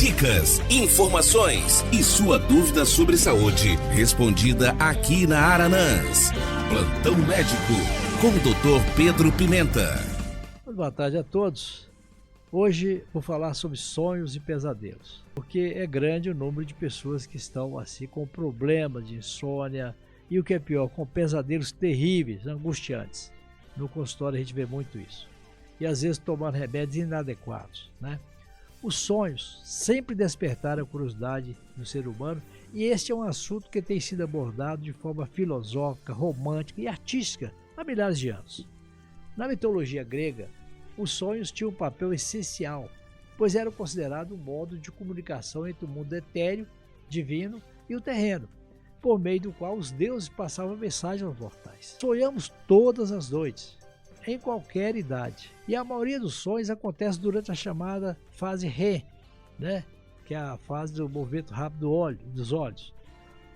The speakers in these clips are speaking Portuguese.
Dicas, informações e sua dúvida sobre saúde, respondida aqui na Aranãs. Plantão Médico, com o Dr. Pedro Pimenta. Boa tarde a todos. Hoje vou falar sobre sonhos e pesadelos, porque é grande o número de pessoas que estão assim com problemas de insônia e o que é pior, com pesadelos terríveis, angustiantes. No consultório a gente vê muito isso. E às vezes tomando remédios inadequados, né? Os sonhos sempre despertaram a curiosidade do ser humano e este é um assunto que tem sido abordado de forma filosófica, romântica e artística há milhares de anos. Na mitologia grega, os sonhos tinham um papel essencial, pois eram considerados um modo de comunicação entre o mundo etéreo, divino e o terreno, por meio do qual os deuses passavam mensagem aos mortais. Sonhamos todas as noites, em qualquer idade, e a maioria dos sonhos acontece durante a chamada fase REM, né? Que é a fase do movimento rápido dos olhos.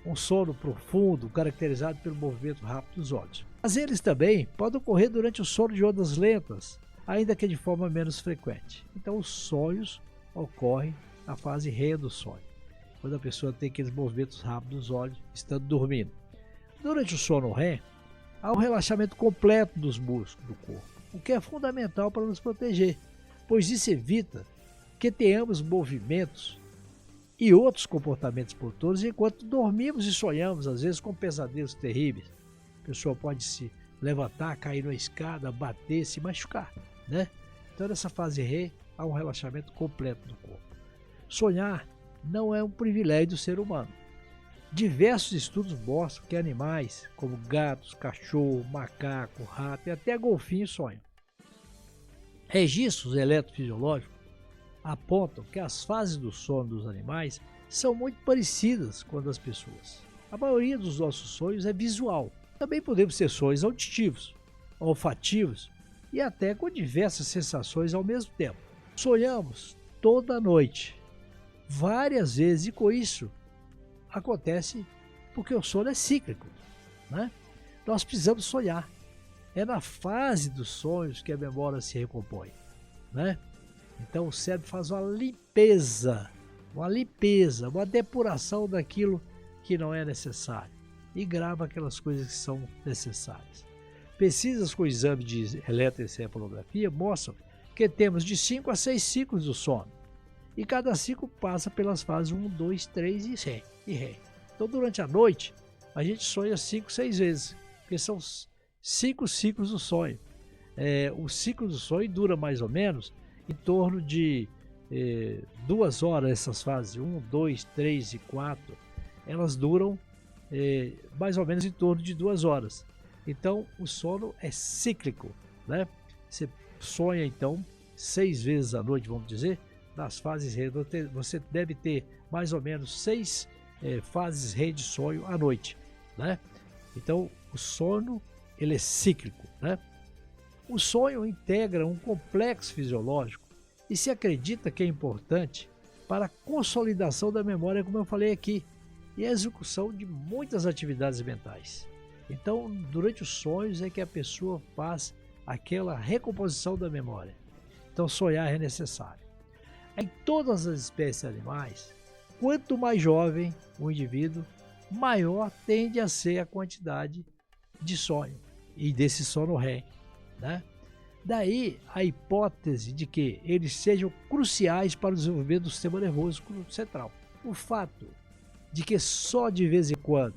Um sono profundo caracterizado pelo movimento rápido dos olhos. Mas eles também podem ocorrer durante o sono de ondas lentas, ainda que de forma menos frequente. Então os sonhos ocorrem na fase REM do sonho, quando a pessoa tem aqueles movimentos rápidos dos olhos estando dormindo. Durante o sono REM, há um relaxamento completo dos músculos do corpo, o que é fundamental para nos proteger, pois isso evita que tenhamos movimentos e outros comportamentos motores enquanto dormimos e sonhamos, às vezes com pesadelos terríveis. A pessoa pode se levantar, cair numa escada, bater, se machucar, né? Então nessa fase REM há um relaxamento completo do corpo. Sonhar não é um privilégio do ser humano. Diversos estudos mostram que animais como gatos, cachorro, macaco, rato e até golfinhos sonham. Registros eletrofisiológicos apontam que as fases do sono dos animais são muito parecidas com as das pessoas. A maioria dos nossos sonhos é visual. Também podemos ter sonhos auditivos, olfativos e até com diversas sensações ao mesmo tempo. Sonhamos toda noite, várias vezes, e com isso acontece porque o sono é cíclico, né? Nós precisamos sonhar. É na fase dos sonhos que a memória se recompõe, né? Então o cérebro faz uma limpeza, uma depuração daquilo que não é necessário e grava aquelas coisas que são necessárias. Pesquisas com exame de eletroencefalografia mostram que temos de 5 a 6 ciclos do sono. E cada ciclo passa pelas fases 1, 2, 3 e REM. Então, durante a noite, a gente sonha 5, 6 vezes, porque são 5 ciclos do sonho. O ciclo do sonho dura mais ou menos em torno de 2 horas, essas fases 1, 2, 3 e 4. Elas duram mais ou menos em torno de 2 horas. Então, o sono é cíclico, né? Você sonha, então, 6 vezes à noite, vamos dizer. Nas fases REM, você deve ter mais ou menos 6 fases REM de sonho à noite, né? Então, o sono ele é cíclico, né? O sonho integra um complexo fisiológico e se acredita que é importante para a consolidação da memória, como eu falei aqui, e a execução de muitas atividades mentais. Então, durante os sonhos é que a pessoa faz aquela recomposição da memória. Então, sonhar é necessário. Em todas as espécies animais, quanto mais jovem o indivíduo, maior tende a ser a quantidade de sonho e desse sono REM, né? Daí a hipótese de que eles sejam cruciais para o desenvolvimento do sistema nervoso central. O fato de que só de vez em quando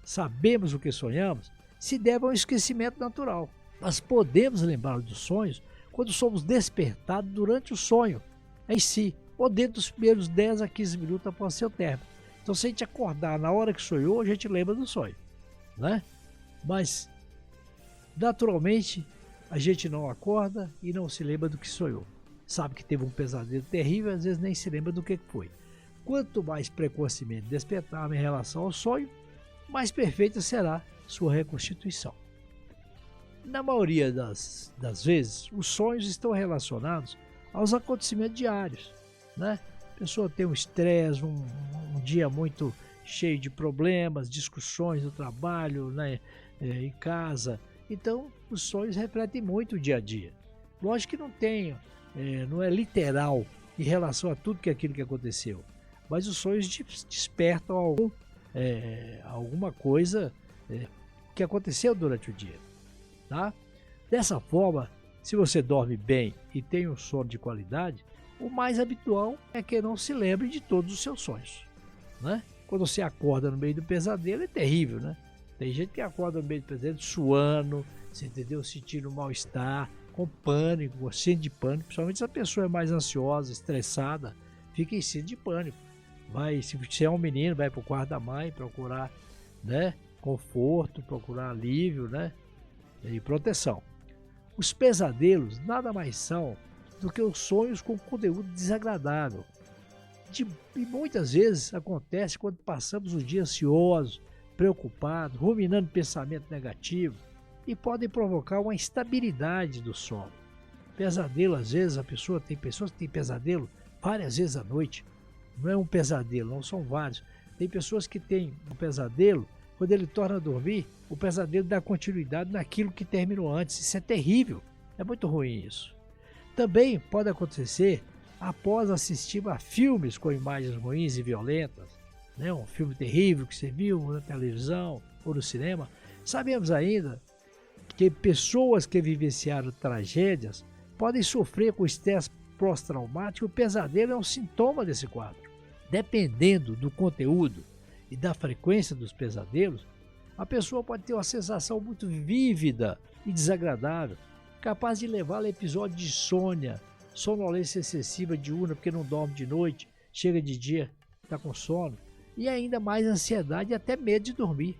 sabemos o que sonhamos se deve a um esquecimento natural. Mas podemos lembrar dos sonhos quando somos despertados durante o sonho em si, ou dentro dos primeiros 10 a 15 minutos após seu término. Então, se a gente acordar na hora que sonhou, a gente lembra do sonho, né? Mas, naturalmente, a gente não acorda e não se lembra do que sonhou. Sabe que teve um pesadelo terrível, às vezes nem se lembra do que foi. Quanto mais precocemente despertar em relação ao sonho, mais perfeita será sua reconstituição. Na maioria das vezes, os sonhos estão relacionados aos acontecimentos diários, né? A pessoa tem um estresse, um dia muito cheio de problemas, discussões no trabalho, né? Em casa. Então, os sonhos refletem muito o dia a dia. Lógico que não é literal em relação a tudo aquilo que aconteceu. Mas os sonhos despertam alguma coisa que aconteceu durante o dia. Tá? Dessa forma, se você dorme bem e tem um sono de qualidade, o mais habitual é que não se lembre de todos os seus sonhos. Né? Quando você acorda no meio do pesadelo, é terrível, né? Tem gente que acorda no meio do pesadelo suando, você entendeu? Sentindo mal-estar, com pânico, com síndrome de pânico. Principalmente se a pessoa é mais ansiosa, estressada, fica em síndrome de pânico. Se você é um menino, vai para o quarto da mãe procurar, né, conforto, procurar alívio, né, e proteção. Os pesadelos nada mais são do que os sonhos com conteúdo desagradável. E muitas vezes acontece quando passamos o dia ansiosos, preocupados, ruminando pensamento negativo e podem provocar uma instabilidade do sono. Pesadelo, às vezes, tem pessoas que têm pesadelo várias vezes à noite. Não é um pesadelo, não são vários. Tem pessoas que têm um pesadelo, quando ele torna a dormir, o pesadelo dá continuidade naquilo que terminou antes. Isso é terrível, é muito ruim isso. Também pode acontecer após assistir a filmes com imagens ruins e violentas, né? Um filme terrível que você viu na televisão ou no cinema. Sabemos ainda que pessoas que vivenciaram tragédias podem sofrer com estresse pós-traumático. O pesadelo é um sintoma desse quadro. Dependendo do conteúdo e da frequência dos pesadelos, a pessoa pode ter uma sensação muito vívida e desagradável, capaz de levá-la a episódio de insônia, sonolência excessiva diurna porque não dorme de noite, chega de dia, está com sono, e ainda mais ansiedade e até medo de dormir.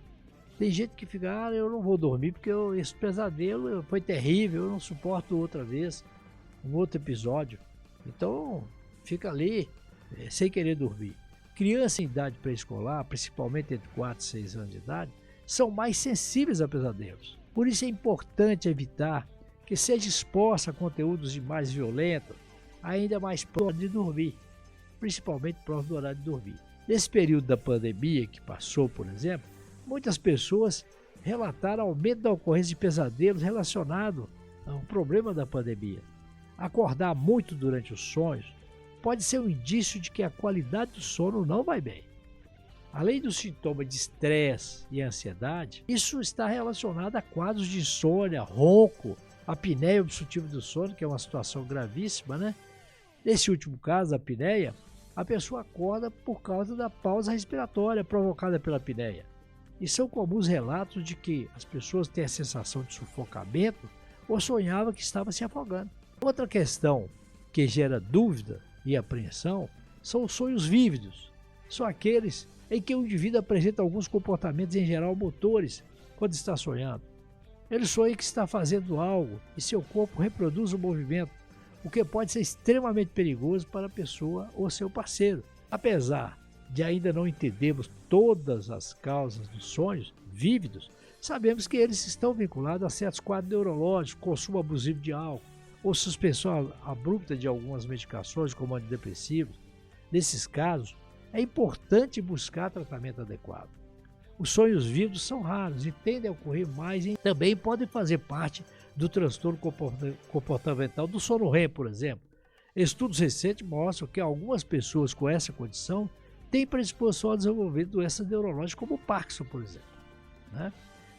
Tem gente que fica, eu não vou dormir porque esse pesadelo foi terrível, eu não suporto outra vez, um outro episódio. Então fica ali sem querer dormir. Criança em idade pré-escolar, principalmente entre 4 e 6 anos de idade, são mais sensíveis a pesadelos. Por isso é importante evitar que seja exposta a conteúdos de mais violentos, ainda mais próximo de dormir, principalmente próximo do horário de dormir. Nesse período da pandemia que passou, por exemplo, muitas pessoas relataram aumento da ocorrência de pesadelos relacionado ao problema da pandemia. Acordar muito durante os sonhos pode ser um indício de que a qualidade do sono não vai bem. Além dos sintomas de estresse e ansiedade, isso está relacionado a quadros de insônia, ronco, apneia obstrutiva do sono, que é uma situação gravíssima, né? Nesse último caso, a apneia, a pessoa acorda por causa da pausa respiratória provocada pela apneia. E são comuns relatos de que as pessoas têm a sensação de sufocamento ou sonhavam que estava se afogando. Outra questão que gera dúvida e apreensão são os sonhos vívidos. São aqueles em que o indivíduo apresenta alguns comportamentos, em geral motores, quando está sonhando. Ele sonha que está fazendo algo e seu corpo reproduz o movimento, o que pode ser extremamente perigoso para a pessoa ou seu parceiro. Apesar de ainda não entendermos todas as causas dos sonhos vívidos, sabemos que eles estão vinculados a certos quadros neurológicos, consumo abusivo de álcool, ou suspensão abrupta de algumas medicações, como antidepressivos. Nesses casos, é importante buscar tratamento adequado. Os sonhos vívidos são raros e tendem a ocorrer mais e também podem fazer parte do transtorno comportamental do sono REM, por exemplo. Estudos recentes mostram que algumas pessoas com essa condição têm predisposição a desenvolver doenças neurológicas como o Parkinson, por exemplo. Né?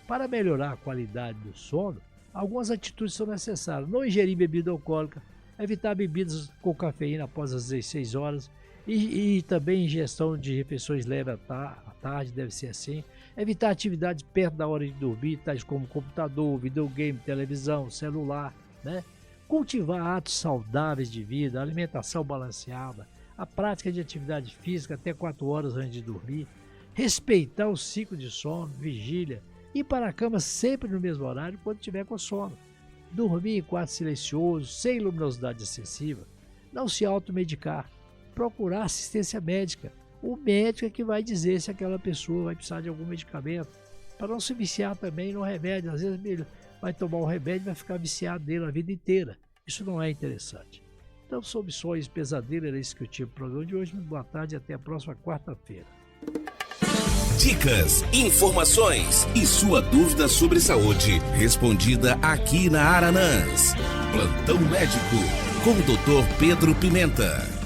Para melhorar a qualidade do sono, algumas atitudes são necessárias. Não ingerir bebida alcoólica, evitar bebidas com cafeína após as 16 horas e também ingestão de refeições leves à tarde, deve ser assim. Evitar atividades perto da hora de dormir, tais como computador, videogame, televisão, celular. Né? Cultivar atos saudáveis de vida, alimentação balanceada, a prática de atividade física até 4 horas antes de dormir, respeitar o ciclo de sono, vigília, ir para a cama sempre no mesmo horário quando estiver com sono. Dormir em quarto silencioso, sem luminosidade excessiva. Não se automedicar. Procurar assistência médica. O médico é que vai dizer se aquela pessoa vai precisar de algum medicamento. Para não se viciar também no remédio. Às vezes ele vai tomar um remédio e vai ficar viciado nele a vida inteira. Isso não é interessante. Então, sobre sonhos e pesadelos, era isso que eu tinha no programa de hoje. Muito boa tarde e até a próxima quarta-feira. Dicas, informações e sua dúvida sobre saúde, respondida aqui na Aranãs. Plantão Médico, com o Dr. Pedro Pimenta.